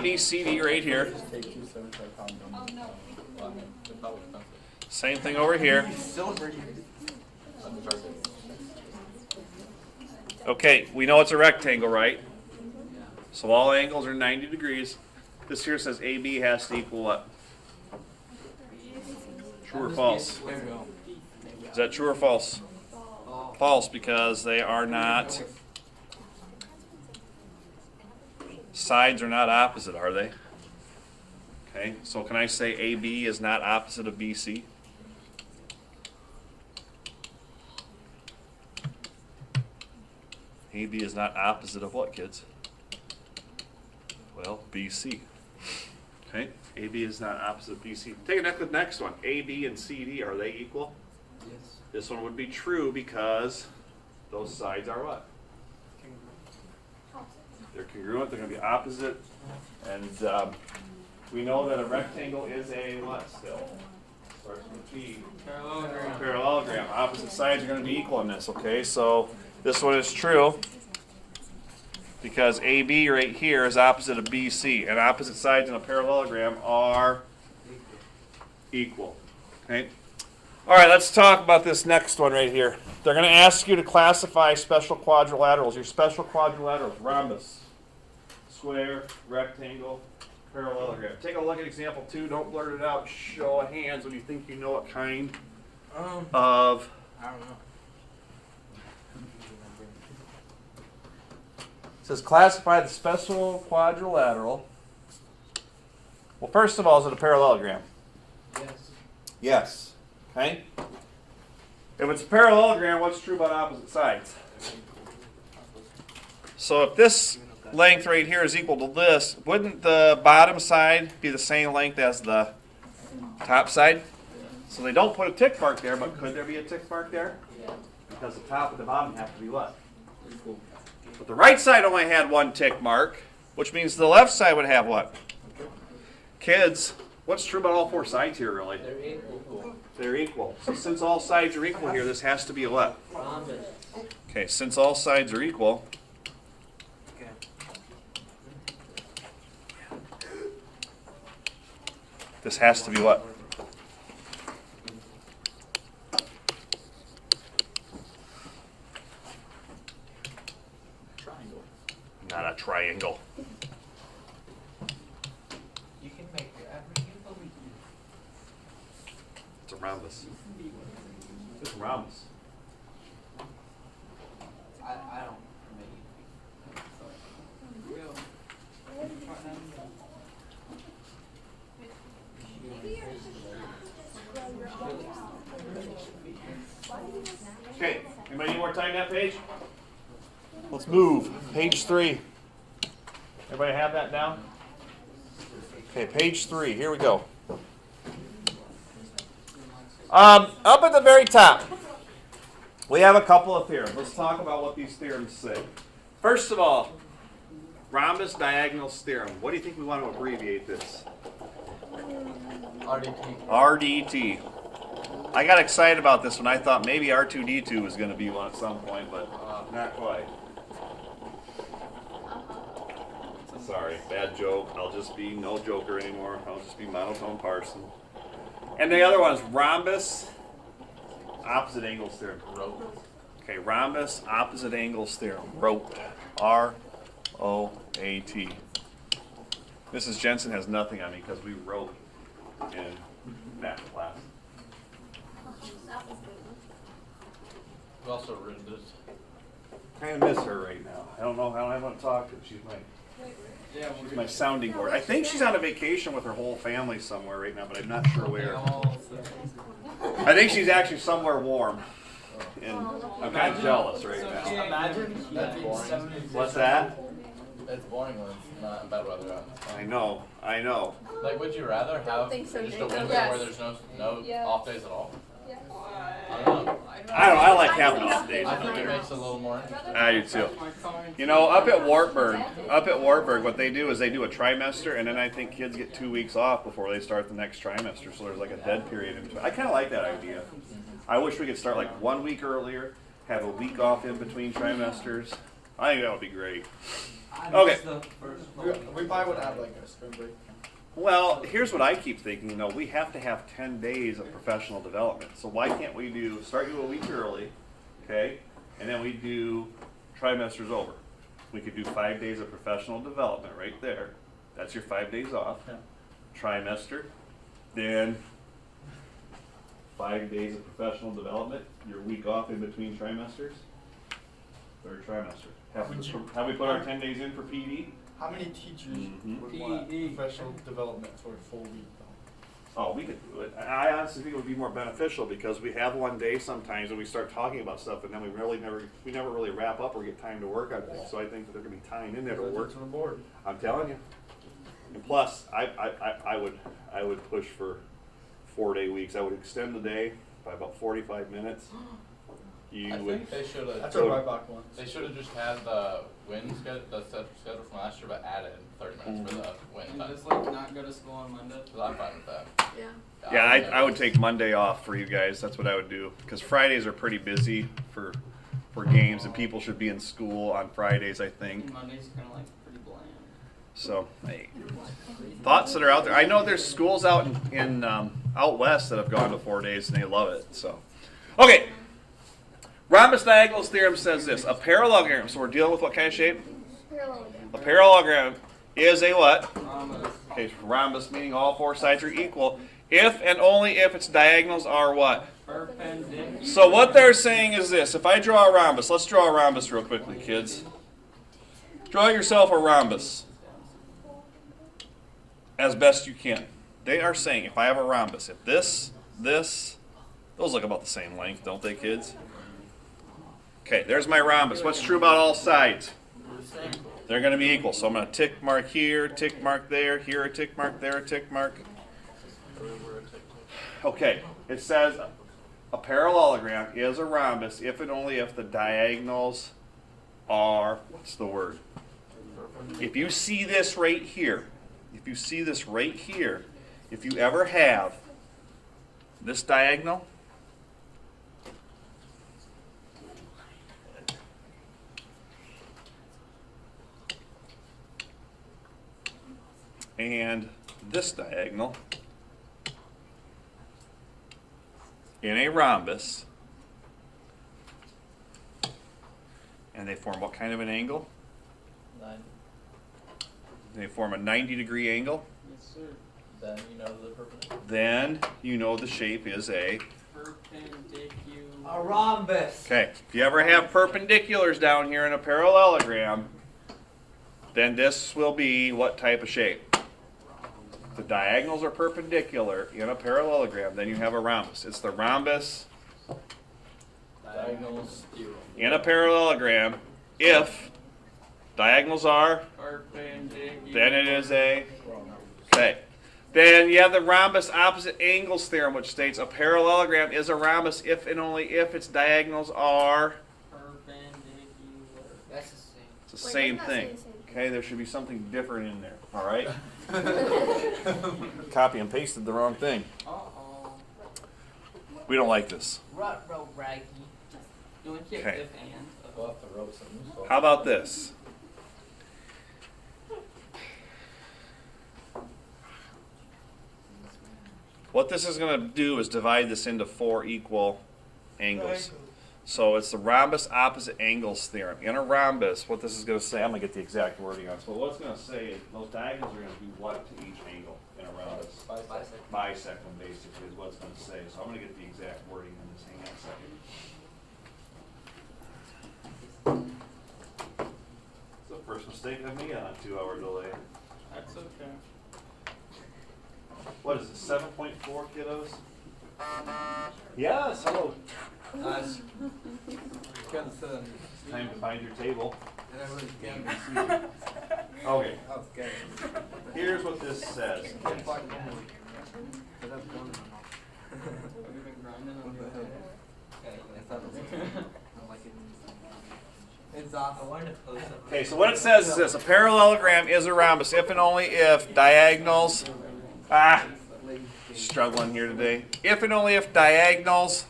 ABCD right here. Same thing over here. Okay, we know it's a rectangle, right? So all angles are 90 degrees. This here says AB has to equal what? True or false? Is that true or false? False, because they are not, sides are not opposite, are they? Okay, so can I say AB is not opposite of BC? AB is not opposite of what, kids? Well, BC. Okay, AB is not opposite of BC. Take a look at the next one. AB and CD, are they equal? Yes. This one would be true because those sides are what? They're congruent, they're going to be opposite. And we know that a rectangle is a what still? Starts with P. Parallelogram. Parallelogram. Opposite sides are going to be equal in this, okay? So this one is true because AB right here is opposite of BC, and opposite sides in a parallelogram are equal. Okay? All right, let's talk about this next one right here. They're going to ask you to classify special quadrilaterals. Your special quadrilaterals: rhombus, square, rectangle, parallelogram. Take a look at example 2. Don't blurt it out. Show of hands when you think you know what kind of. I don't know. It says classify the special quadrilateral. Well, first of all, is it a parallelogram? Yes. Yes. Okay? If it's a parallelogram, what's true about opposite sides? So if this length right here is equal to this, wouldn't the bottom side be the same length as the top side? So they don't put a tick mark there, but could there be a tick mark there? Because the top and the bottom have to be what? Equal. But the right side only had one tick mark, which means the left side would have what? Kids, what's true about all four sides here, really? They're equal. They're equal. So since all sides are equal here, this has to be a what? Rhombus. Okay, since all sides are equal, Okay. this has to be what? Triangle. Not a triangle. You can make whatever you believe. It's a rhombus. It's a rhombus. I don't Okay, anybody need more time on that page? Let's move. Page 3. Everybody have that down? Okay, page 3. Here we go. Up at the very top, we have a couple of theorems. Let's talk about what these theorems say. First of all, rhombus diagonals theorem. What do you think we want to abbreviate this? RDT. RDT. I got excited about this one. I thought maybe R2D2 was going to be one at some point, but not quite. Sorry, bad joke. I'll just be no joker anymore. I'll just be monotone parson. And the other one is rhombus opposite angles theorem. Rope. Okay, rhombus opposite angles theorem. ROAT. R-O-A-T. Mrs. Jensen has nothing on me because we wrote in math class. We also written this. I miss her right now. I don't know how I want to talk to her. She's my sounding board. I think she's on a vacation with her whole family somewhere right now, but I'm not sure where. I think she's actually somewhere warm. And I'm kind of jealous right now. Imagine That's boring. What's that? It's boring when it's not bad weather out. I know. Like, would you rather have think so, just a Jacob. winter Yes. where there's no Yes. off days at all? Yes. I don't know. I like having off days. I think it makes it a little more interesting. I do too. You know, up at Wartburg, what they do is they do a trimester, and then I think kids get 2 weeks off before they start the next trimester. So there's like a dead period in between. I kind of like that idea. I wish we could start like 1 week earlier, have a week off in between trimesters. I think that would be great. I Okay. missed the first one. We probably would have like a spring break. Well, here's what I keep thinking. You know, we have to have 10 days of professional development. So why can't we start you a week early, okay? And then we do trimesters over. We could do 5 days of professional development right there. That's your 5 days off. Yeah. Trimester. Then 5 days of professional development. Your week off in between trimesters. Third trimester. Have we put our 10 days in for PD? How many teachers Mhm. would want PED. professional development for a full week? Oh, we could do it. I honestly think it would be more beneficial because we have one day sometimes and we start talking about stuff and then we never really wrap up or get time to work on things. So I think that there could be time in there to work. To the board. I'm telling you. And plus, I would push for 4-day weeks. I would extend the day by about 45 minutes. I think they should have. That's what Rybach wants. They should have just had the wind schedule, schedule from last year, but added 30 minutes for the wind And time. just like not go to school on Monday. 'Cause I'm fine with that. Yeah. Yeah, I would take Monday off for you guys. That's what I would do because Fridays are pretty busy for games and people should be in school on Fridays, I think. Monday's kind of like pretty bland. So, hey, thoughts that are out there. I know there's schools out in out west that have gone to 4 days and they love it. So, okay. Rhombus diagonals theorem says this: a parallelogram. So we're dealing with what kind of shape? Parallelogram. A parallelogram is a what? Rhombus. Okay, rhombus meaning all four sides are equal. If and only if its diagonals are what? Perpendicular. So what they're saying is this: if I draw a rhombus, let's draw a rhombus real quickly, kids. Draw yourself a rhombus as best you can. They are saying if I have a rhombus, if this, those look about the same length, don't they, kids? Okay, there's my rhombus. What's true about all sides? They're going to be equal. So I'm going to tick mark here, tick mark there, here a tick mark, there a tick mark. Okay, it says a parallelogram is a rhombus if and only if the diagonals are, what's the word? If you see this right here, if you ever have this diagonal, and this diagonal in a rhombus, and they form what kind of an angle? They form a 90-degree angle. Yes, sir. Then you know the perpendicular. Then you know the shape is a. Perpendicular. A rhombus. Okay, if you ever have perpendiculars down here in a parallelogram, then this will be what type of shape? If the diagonals are perpendicular in a parallelogram, then you have a rhombus. It's the rhombus Diagonals. in a parallelogram if diagonals are, Perpendicular. then it is a. Okay. Then you have the rhombus opposite angles theorem, which states a parallelogram is a rhombus if and only if its diagonals are. Perpendicular. That's the same. It's the Wait, same that's not thing. saying the same thing. Okay, there should be something different in there. All right. Copy and pasted the wrong thing. Uh-oh. We don't like this. Rut-row raggy. You only get Okay. if and. We'll have to rope some. How about this? What this is going to do is divide this into 4 equal angles. So it's the rhombus opposite angles theorem. In a rhombus, what this is going to say, I'm going to get the exact wording on it. So what it's going to say is those diagonals are going to do what to each angle in a rhombus? Bisect them, basically, is what it's going to say. So I'm going to get the exact wording on this. Hang on a second. It's the first mistake of me on a 2-hour delay. That's okay. What is it, 7.4, kiddos? Yes, hello. Nice. Time to find your table. Okay. Okay, here's what this says. Have you been grinding on your It's off. I wanted to post something. Okay, so what it says is this: a parallelogram is a rhombus if and only if diagonals. Struggling here today. If and only if diagonals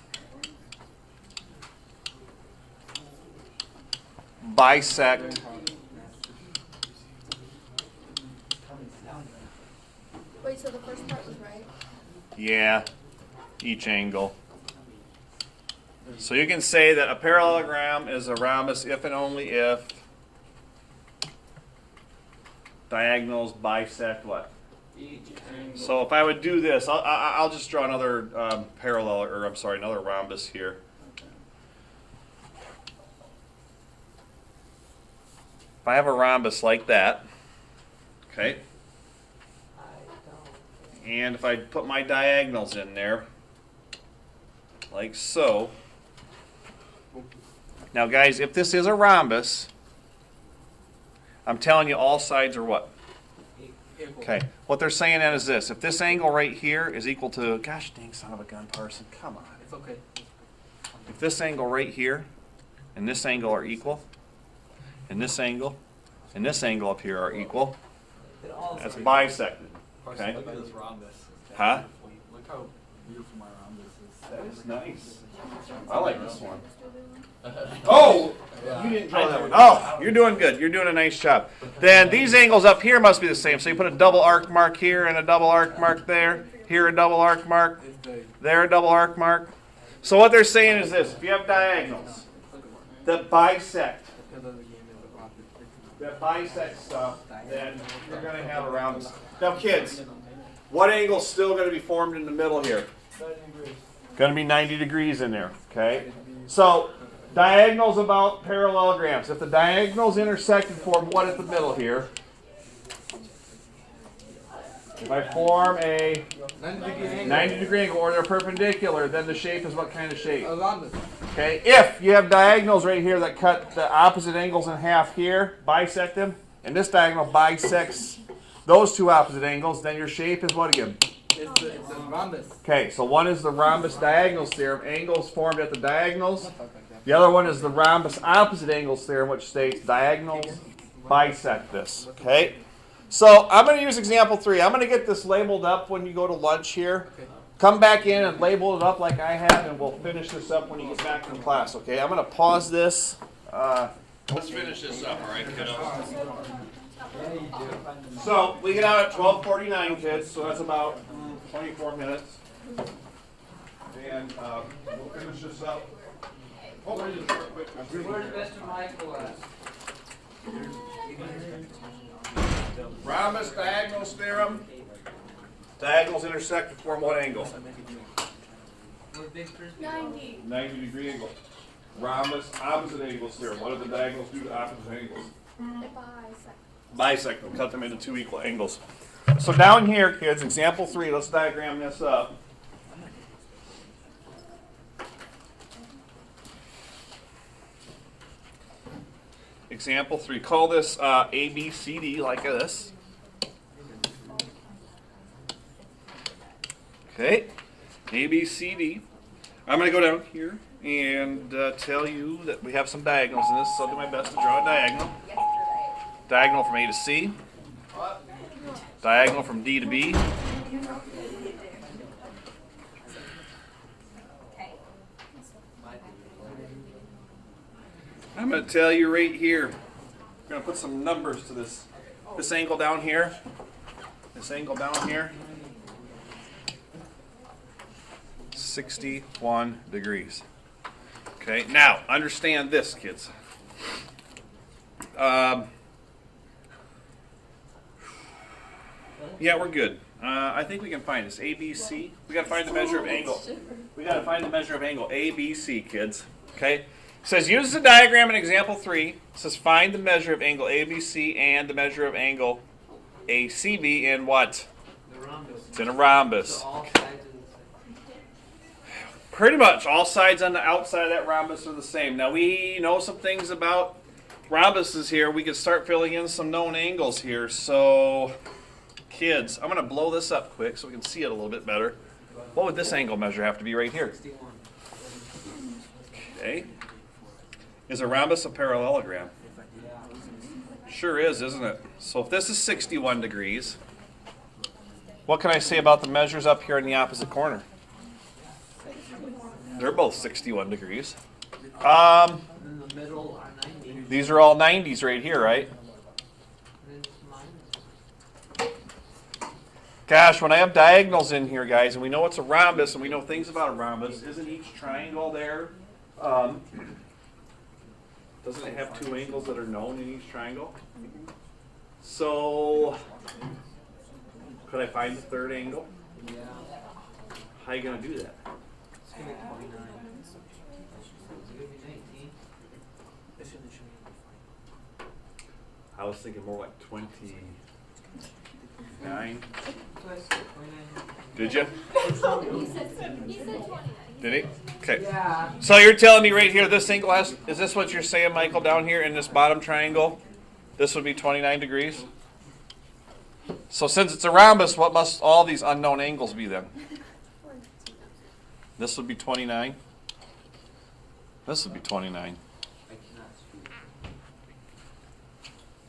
bisect Wait, so the first part was right? yeah, each angle. So you can say that a parallelogram is a rhombus if and only if diagonals bisect what? Each angle. So if I would do this, I'll just draw another another rhombus here. If I have a rhombus like that, okay, and if I put my diagonals in there, like so. Now guys, if this is a rhombus, I'm telling you all sides are what? Okay, what they're saying then is this. If this angle right here is equal to, gosh dang son of a gun, Parson, come on. It's okay. If this angle right here and this angle are equal, and this angle up here are equal, that's bisected. Okay? Look at this rhombus. Huh? Look how beautiful my rhombus is. That is nice. I like this one. Oh! You didn't draw that one. Oh, you're doing good. You're doing a nice job. Then these angles up here must be the same. So you put a double arc mark here and a double arc mark there. Here a double arc mark. There a double arc mark. So what they're saying is this. If you have diagonals that bisect stuff, then you're going to have a rhombus. Now kids, what angle's still going to be formed in the middle here? Going to be 90 degrees in there. Okay? So diagonals about parallelograms. If the diagonals intersect and form what at the middle here? If I form a 90 degree angle or they're perpendicular, then the shape is what kind of shape? Okay. If you have diagonals right here that cut the opposite angles in half here, bisect them, and this diagonal bisects those two opposite angles, then your shape is what again? It's a rhombus. Okay, so one is the rhombus diagonals theorem, angles formed at the diagonals. The other one is the rhombus opposite angles theorem, which states diagonals bisect this. Okay? So I'm going to use example 3. I'm going to get this labeled up when you go to lunch here. Come back in and label it up like I have, and we'll finish this up when you get back from class. Okay? I'm going to pause this. Let's finish this up, all right, kiddos? So we get out at 12:49, kids, so that's about 24 minutes. And we'll finish this up. Oh, where's Where's Mr. Michael at? Rhombus diagonals theorem. Diagonals intersect to form what angle? Where's Victor? 90. 90 degree angle. Rhombus opposite angles theorem. What do the diagonals do to opposite angles? Bisect them, cut them into two equal angles. So down here, kids, example 3, let's diagram this up. Example 3, call this ABCD like this. Okay, ABCD. I'm going to go down here and tell you that we have some diagonals in this, so I'll do my best to draw a diagonal. Diagonal from A to C. Diagonal from D to B. I'm going to tell you right here. I'm going to put some numbers to this. This angle down here. This angle down here. 61 degrees. Okay, now understand this, kids. Yeah, we're good. I think we can find this. ABC. We got to find the measure of angle. We got to find the measure of angle. ABC, kids. Okay? It says use the diagram in example 3. It says find the measure of angle ABC and the measure of angle ACB in what? The rhombus. It's in a rhombus. So all sides are the same. Pretty much all sides on the outside of that rhombus are the same. Now we know some things about rhombuses here. We could start filling in some known angles here. So kids, I'm going to blow this up quick so we can see it a little bit better. What would this angle measure have to be right here? 61. Okay. Is a rhombus a parallelogram? Sure is, isn't it? So if this is 61 degrees, what can I say about the measures up here in the opposite corner? They're both 61 degrees. In the middle are 90. These are all 90s right here, right? It's minus. Gosh, when I have diagonals in here, guys, and we know it's a rhombus, and we know things about a rhombus, isn't each triangle there? Doesn't it have two angles that are known in each triangle? So, could I find the third angle? Yeah. How are you going to do that? It's gonna be 29. It's gonna be 19. I was thinking more like 29. So I said 29. Did you? He said 29. Did he? Okay. Yeah. So you're telling me right here, this angle has, is this what you're saying, Michael, down here in this bottom triangle? This would be 29 degrees? So since it's a rhombus, what must all these unknown angles be then? This would be 29. This would be 29. I cannot speak.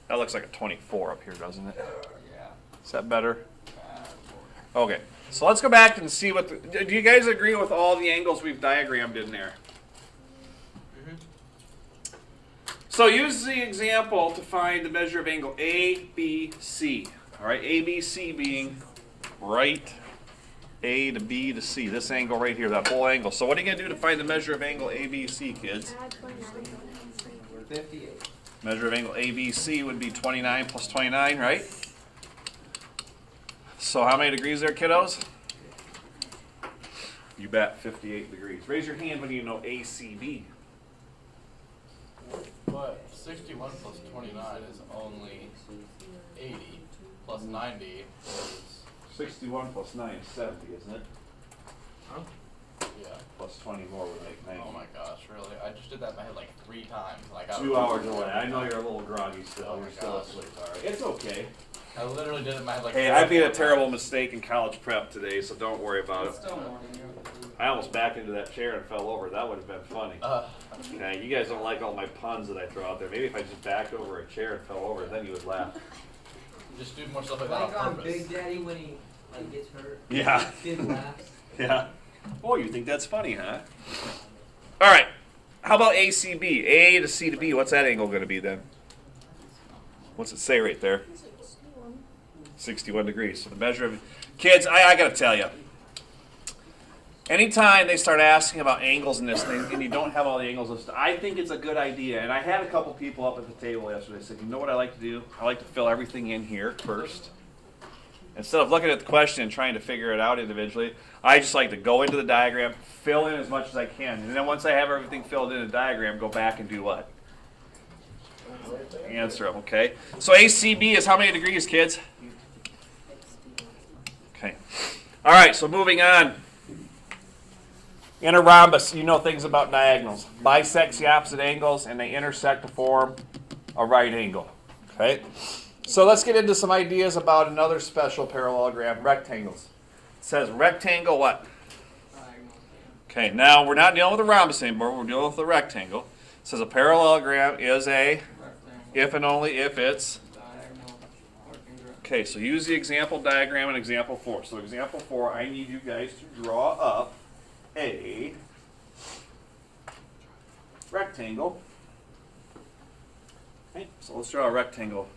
That looks like a 24 up here, doesn't it? Yeah. Is that better? Okay. So let's go back and see what do you guys agree with all the angles we've diagrammed in there? So use the example to find the measure of angle ABC. All right, ABC being right A to B to C. This angle right here, that whole angle. So what are you going to do to find the measure of angle ABC, kids? Add 29. 58. Measure of angle ABC would be 29 plus 29, right? So how many degrees there, kiddos? You bet, 58 degrees. Raise your hand when you know ACB. But 61 plus 29 is only 80, plus 90 is, 61 plus 9 is 70, isn't it? yeah. Plus 20 more would make 90. Oh my gosh, really? I just did that in my head like 3 times. And I got 2 hours away. I know you're a little groggy still. Oh my You're still gosh. asleep. All right. It's okay. I literally did it in my head like Hey, 4 I made a times. terrible mistake in college prep today, so don't worry about it. It's still morning. I almost backed into that chair and fell over. That would have been funny. Okay, you guys don't like all my puns that I throw out there. Maybe if I just backed over a chair and fell over, then you would laugh. Just do more stuff like that Like on on purpose. Big Daddy when he like gets hurt. Yeah. Kid laughs. Yeah. Oh, you think that's funny, huh? All right. How about ACB? A to C to B. What's that angle going to be then? What's it say right there? 61 degrees. So the measure of... Kids, I got to tell you. Anytime they start asking about angles in this thing and you don't have all the angles listed, I think it's a good idea. And I had a couple people up at the table yesterday say, you know what I like to do? I like to fill everything in here first. Instead of looking at the question and trying to figure it out individually, I just like to go into the diagram, fill in as much as I can. And then once I have everything filled in the diagram, go back and do what? Answer them, okay? So ACB is how many degrees, kids? Okay. All right, so moving on. In a rhombus, you know things about diagonals. Bisects the opposite angles, and they intersect to form a right angle. Okay? So let's get into some ideas about another special parallelogram, rectangles. It says rectangle what? Okay, now we're not dealing with a rhombus anymore. We're dealing with a rectangle. It says a parallelogram is a, if and only if it's. Okay, so use the example diagram in example 4. So example 4, I need you guys to draw up a rectangle. Okay, so let's draw a rectangle.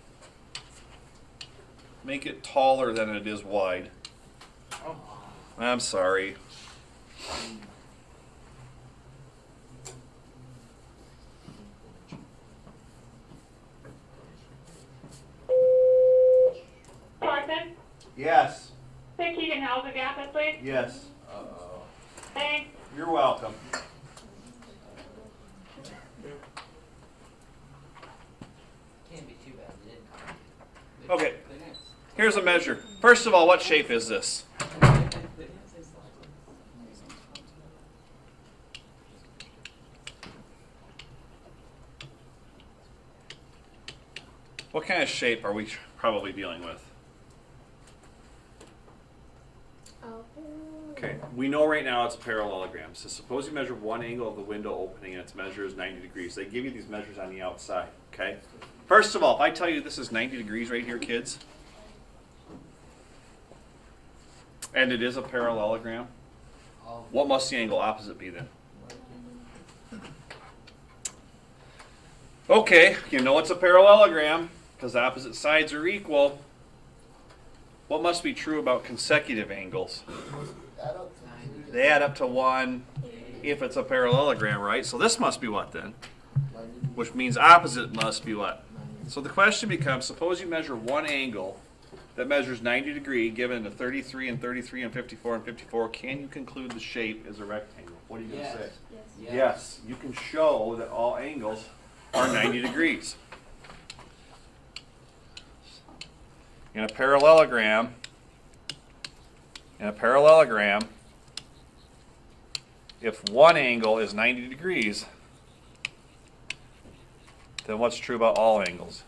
Make it taller than it is wide. I'm sorry. Thornton, Yes. think you can help the gap, please? Yes. Uh-oh. Thanks. You're welcome. Can't be too bad. It didn't. Okay. Here's a measure. First of all, what shape is this? What kind of shape are we probably dealing with? Okay, we know right now it's a parallelogram. So suppose you measure one angle of the window opening and its measure is 90 degrees. They give you these measures on the outside, okay? First of all, if I tell you this is 90 degrees right here, kids, and it is a parallelogram, what must the angle opposite be then? Okay, you know it's a parallelogram because opposite sides are equal. What must be true about consecutive angles? They add up to 1 if it's a parallelogram, right? So this must be what then? Which means opposite must be what? So the question becomes, suppose you measure one angle that measures 90 degrees given to 33 and 33 and 54 and 54. Can you conclude the shape is a rectangle? What are you going to say? Yes, you can show that all angles are 90 degrees. In a parallelogram, if one angle is 90 degrees, then what's true about all angles?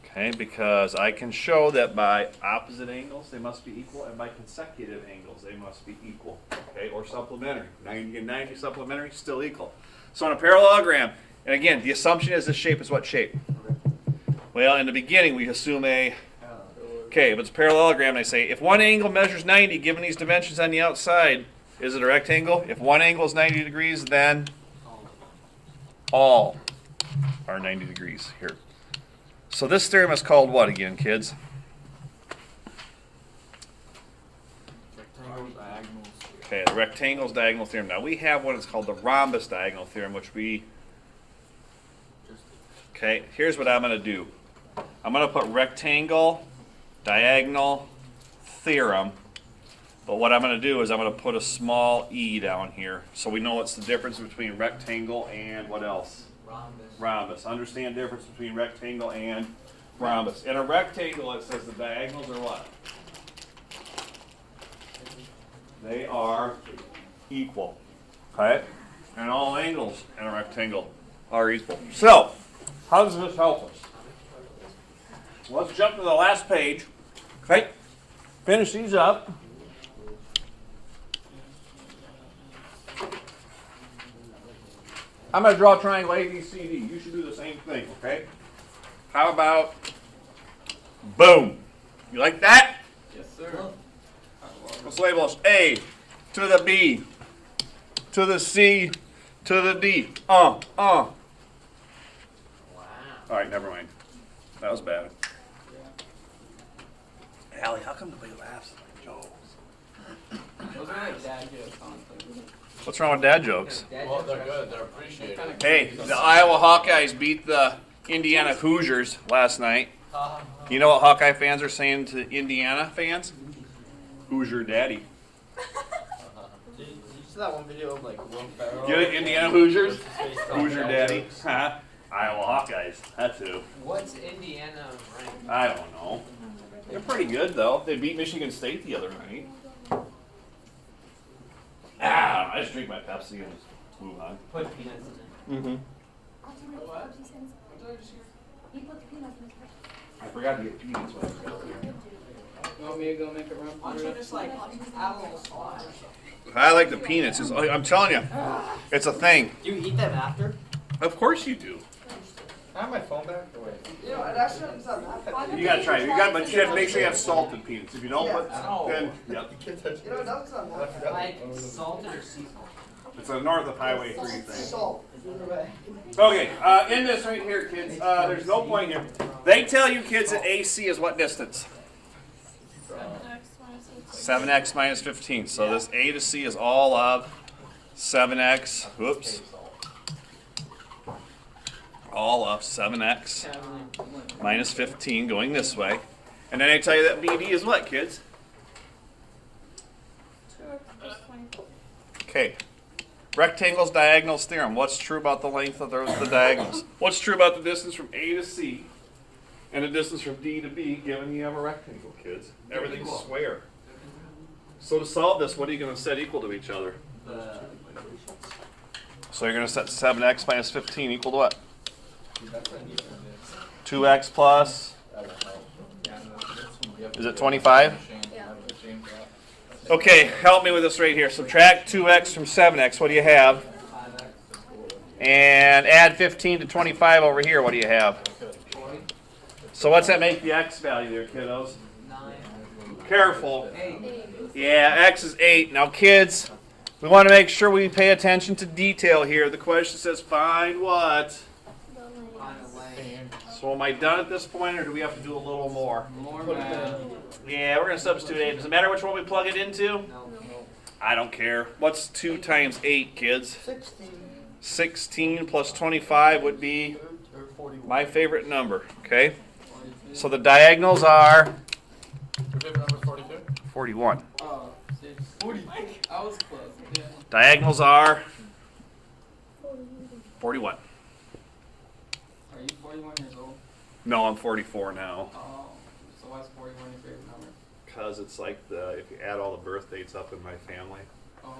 Okay, because I can show that by opposite angles they must be equal, and by consecutive angles they must be equal. Okay, or supplementary. 90 and 90 supplementary, still equal. So in a parallelogram, and again, the assumption is this shape is what shape? Well, in the beginning we assume okay, if it's a parallelogram, they say if one angle measures 90 given these dimensions on the outside, is it a rectangle? If one angle is 90 degrees, then all are 90 degrees here. So this theorem is called what again, kids? Okay, the rectangle's diagonal theorem. Now we have one that's called the rhombus diagonal theorem, which okay, here's what I'm going to do. I'm going to put rectangle diagonal theorem, but what I'm going to do is I'm going to put a small e down here so we know what's the difference between rectangle and what else? Rhombus. Understand the difference between rectangle and rhombus. In a rectangle, it says the diagonals are what? They are equal. Okay? And all angles in a rectangle are equal. So, how does this help us? Let's jump to the last page. Okay? Finish these up. I'm going to draw a triangle ABCD. You should do the same thing, okay? How about boom? You like that? Yes, sir. Let's label us A to the B to the C to the D. Wow. All right, never mind. That was bad. Allie, how come nobody laughs at my jokes? Those are like dad jokes, honestly. What's wrong with dad jokes? Well, they're good. They're appreciated. Hey, the Iowa Hawkeyes beat the Indiana Hoosiers last night. You know what Hawkeye fans are saying to Indiana fans? Hoosier daddy. Did you see that one video of like Will Ferrell? Get it, Indiana Hoosiers? Hoosier daddy. Huh? Iowa Hawkeyes. That's who. What's Indiana ranked? I don't know. They're pretty good though. They beat Michigan State the other night. I just drink my Pepsi and just move on. Put peanuts in it. Mm-hmm. He put peanuts in his I forgot to get peanuts when I was out here. You want me to go make a run Why don't you just like add a little salt? I like the peanuts. I'm telling you, it's a thing. Do you eat them after? Of course you do. I have my phone back. You know, it actually doesn't sound that bad. You gotta try it. But you have to make sure you have salted peanuts. If you don't put, then yep. You know, it doesn't sound that bad. Like salted or sea salt? It's a north of Highway 3 thing. Salt. Okay, in this right here, kids, there's no point here. They tell you kids that AC is what distance? 7x minus 15. So this A to C is all of 7x. Whoops. All of 7x minus 15 going this way. And then I tell you that BD is what, kids? Okay. Rectangles, diagonals theorem. What's true about the length of the diagonals? What's true about the distance from A to C and the distance from D to B given you have a rectangle, kids? Everything's square. So to solve this, what are you going to set equal to each other? So you're going to set 7x minus 15 equal to what? 2x plus, is it 25? Okay, help me with this right here. Subtract 2x from 7x, what do you have? And add 15 to 25 over here, what do you have? So what's that make the x value there, kiddos? 9. Careful. 8. Yeah, x is 8. Now kids, We want to make sure we pay attention to detail here. The question says find what? On the line. So am I done at this point, or do we have to do a little more? More math. Yeah, we're going to substitute 8. Does it matter which one we plug it into? No. I don't care. What's 2 times 8, kids? 16 plus 25 would be my favorite number, okay? So the diagonals are Your favorite number is 42? 41. Oh, 40. I was close. Yeah. Diagonals are 41. Are you 41 years old? No, I'm 44 now. Oh, so why's 41 your favorite number? Because it's like if you add all the birth dates up in my family, Oh.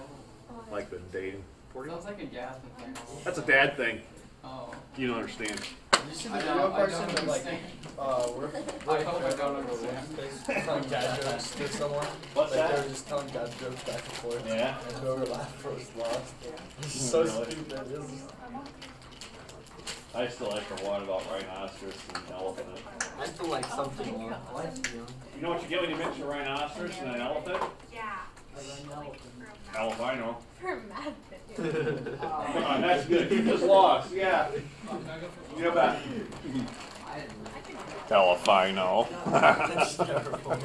like the dating. Sounds like a Jasmine thing. That's a dad thing. Oh. You don't understand. You see the real person that like, we're I hope I don't understand. telling dad jokes to someone. What's like that? They're just telling dad jokes back and forth. Yeah. And whoever laughed first lost. This is so Really? stupid. This is, I still like the one about rhinoceros and elephant. I feel like something more. I like the young. You know what you get when you mix a rhinoceros and an elephant? Yeah. Albino. For math. Come on, that's good. You just lost. Yeah. You bet. Delphino. that's terrible.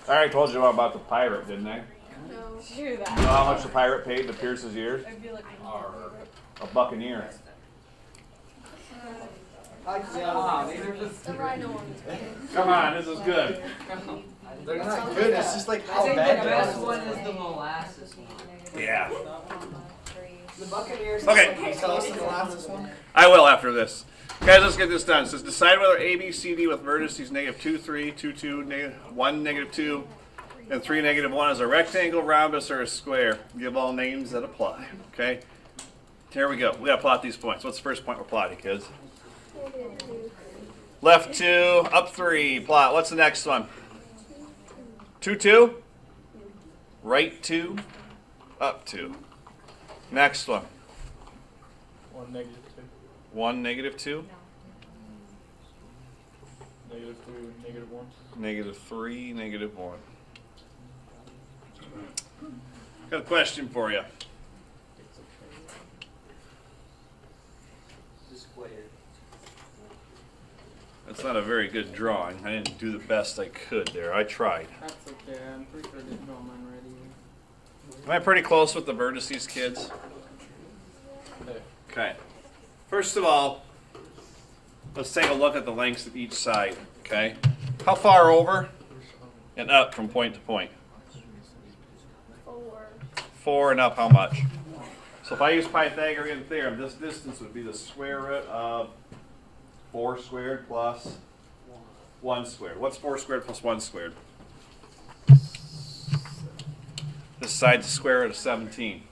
I already told you about the pirate, didn't I? No. Hear that. You know how much the pirate paid to pierce his ears? I feel like A buccaneer. the rhino one. Come on, this is good. They're not good. It's just like I how think bad the they best are. one is the molasses one. Yeah. The Buccaneers. Okay. Can you tell us the molasses one? I will after this. Guys, let's get this done. It says decide whether A, B, C, D with vertices -2, 3, 2, 2, -1, -2, and 3, -1 is a rectangle, rhombus, or a square. Give all names that apply. Okay? Here we go. We gotta plot these points. What's the first point we're plotting, kids? Left 2, up 3. Plot. What's the next one? 2, 2. Right 2, up 2. Next one. 1, -2. 1, -2. -2, -1. -3, -1. Got a question for you. The square. That's not a very good drawing. I didn't do the best I could there. I tried. That's okay. I'm pretty sure I didn't draw mine ready. Am I pretty close with the vertices, kids? Okay. First of all, let's take a look at the lengths of each side. Okay. How far over and up from point to point? 4 and up how much? So if I use Pythagorean theorem, this distance would be the square root of 4 squared plus 1 squared. What's 4 squared plus 1 squared? This side's the square root of 17.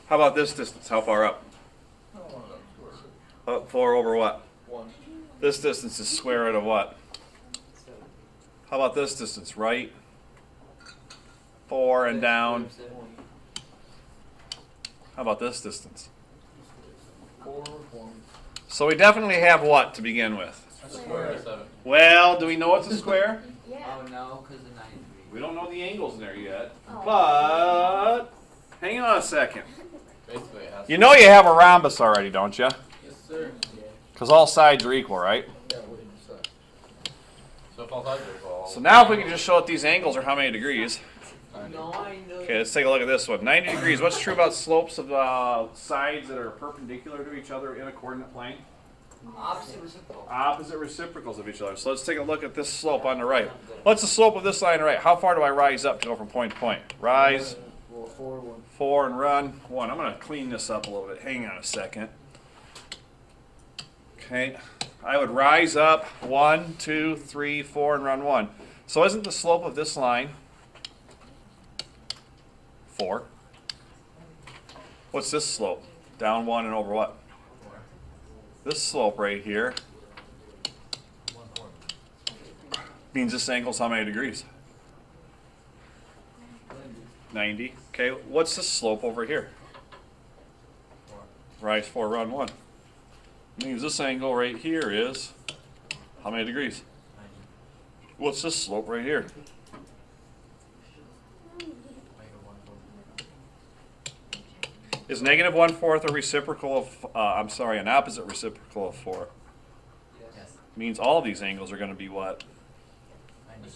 How about this distance? How far up? Up 4 over what? 1. This distance is square root of what? How about this distance? Right? 4 and down. How about this distance? 4, 1. So we definitely have what to begin with? A square of 7. Well, do we know it's a square? Yeah. Oh no, because of 90 degrees. We don't know the angles in there yet. Oh. But, hang on a second. Basically, it has You know you have a rhombus already, don't you? Yes, sir. Because all sides are equal, right? Yeah, what did you say? So if all sides are equal. So now if we can just show what these angles are how many degrees. No, I know. Okay, let's take a look at this one. 90 degrees. What's true about slopes of sides that are perpendicular to each other in a coordinate plane? Opposite reciprocal. Opposite reciprocals of each other. So let's take a look at this slope on the right. What's the slope of this line on the right? How far do I rise up to go from point to point? Rise, Well, 4, 1. 4, and run 1. I'm going to clean this up a little bit. Hang on a second. Okay. I would rise up 1, 2, 3, 4, and run 1. So isn't the slope of this line 4? What's this slope? Down 1 and over what? This slope right here means this angle's how many degrees? 90. Okay, what's the slope over here? Rise 4, run 1. Means this angle right here is how many degrees? What's this slope right here? Is negative 1/4 a reciprocal of, I'm sorry, an opposite reciprocal of 4? Yes. Means all of these angles are going to be what? 90.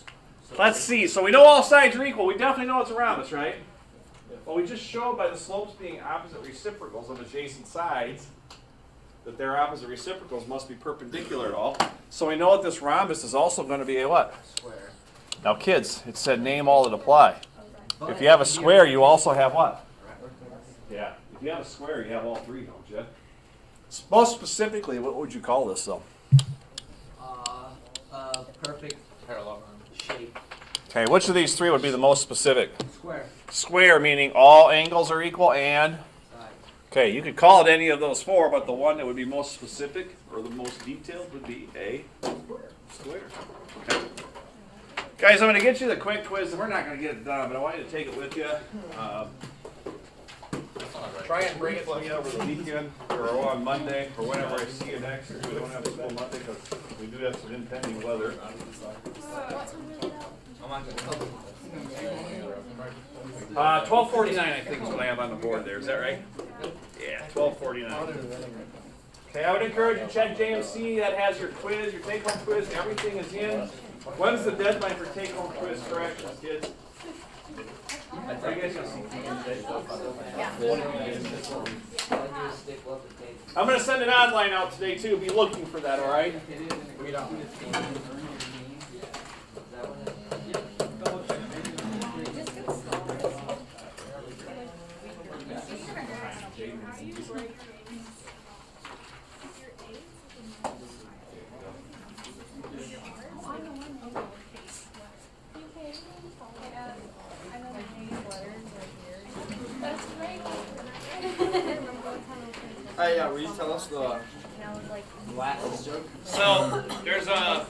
Let's see. So we know all sides are equal. We definitely know it's a rhombus, right? Well, we just showed by the slopes being opposite reciprocals of adjacent sides that their opposite reciprocals must be perpendicular at all. So we know that this rhombus is also going to be a what? Square. Now, kids, it said name all that apply. If you have a square, you also have what? Yeah. If you have a square, you have all three, don't you? Most specifically, what would you call this, though? Perfect Parallelogram. shape. Okay, which of these three would be the most specific? Square. Square, meaning all angles are equal and? Side. Okay, you could call it any of those four, but the one that would be most specific or the most detailed would be a square. Okay. Guys, I'm going to get you the quick quiz. We're not going to get it done, but I want you to take it with you. Try and bring it to me over the weekend or on Monday or whenever I see you next. We don't have school Monday because we do have some impending weather. 12:49, I think, is what I have on the board there. Is that right? Yeah, 12:49. Okay, I would encourage you to check JMC. That has your quiz, your take-home quiz. Everything is in. When's the deadline for take-home quiz corrections, kids? Are you guys gonna see? I'm going to send an online out today, too. Be looking for that, all right? Hey, will you tell us the last joke? So, there's a